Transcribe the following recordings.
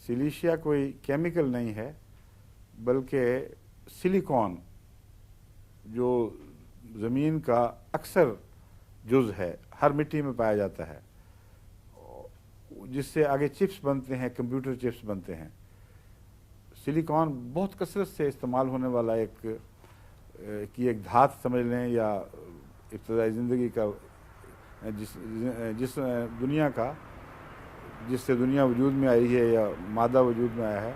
सिलिशिया कोई केमिकल नहीं है बल्कि सिलिकॉन जो ज़मीन का अक्सर जुज़ है, हर मिट्टी में पाया जाता है, जिससे आगे चिप्स बनते हैं, कंप्यूटर चिप्स बनते हैं। सिलिकॉन बहुत कसरत से इस्तेमाल होने वाला एक धात समझ लें या इब्तदाई ज़िंदगी का जिस दुनिया का जिससे दुनिया वजूद में आई है या मादा वजूद में आया है,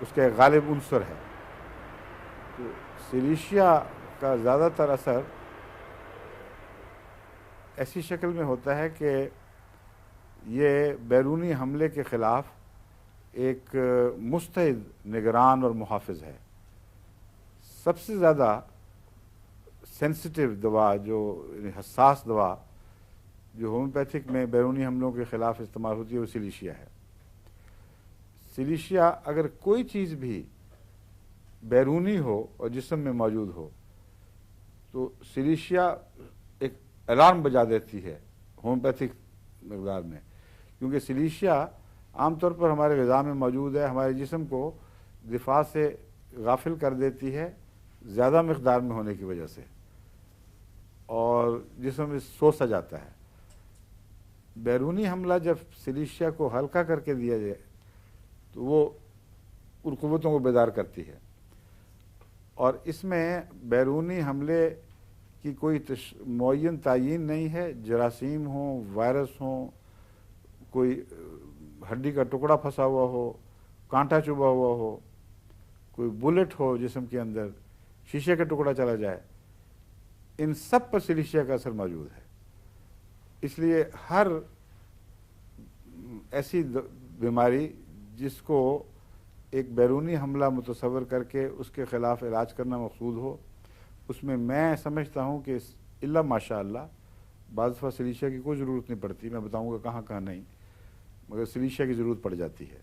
उसका एक गालिब उन्सर है। तो सिलिशिया का ज़्यादातर असर ऐसी शक्ल में होता है कि ये बैरूनी हमले के ख़िलाफ़ एक मुस्तैद निगरान और मुहाफ़िज़ है। सबसे ज़्यादा सेंसिटिव दवा, जो हसास दवा जो होम्योपैथिक में बैरूनी हमलों के ख़िलाफ़ इस्तेमाल होती है, वो सिलिशिया है। सिलिशिया अगर कोई चीज़ भी बैरूनी हो और जिस्म में मौजूद हो तो सिलिशिया एक अलार्म बजा देती है होम्योपैथिक मकदार में, क्योंकि सिलिशिया आमतौर पर हमारे ग़िज़ा में मौजूद है, हमारे जिस्म को दिफा से गाफिल कर देती है ज़्यादा मकदार में होने की वजह से, और जिस्म सो सा जाता है। बैरूनी हमला जब सिलिशिया को हल्का करके दिया जाए तो वो उन क़ुव्वतों को बेदार करती है। और इसमें बैरूनी हमले की कोई मुअय्यन तायीन नहीं है। जरासीम हो, वायरस हो, कोई हड्डी का टुकड़ा फंसा हुआ हो, कांटा चुभा हुआ हो, कोई बुलेट हो जिस्म के अंदर, शीशे का टुकड़ा चला जाए, इन सब पर सिलिशिया का असर मौजूद है। इसलिए हर ऐसी बीमारी जिसको एक बैरूनी हमला मुतसव्वर करके उसके ख़िलाफ़ इलाज करना मकसूद हो, उसमें मैं समझता हूँ कि इल्ला माशाअल्लाह बाज़ दफ़ा सिलिशिया की कोई ज़रूरत नहीं पड़ती। मैं बताऊँगा कहाँ कहाँ नहीं, मगर सिलिशिया की ज़रूरत पड़ जाती है।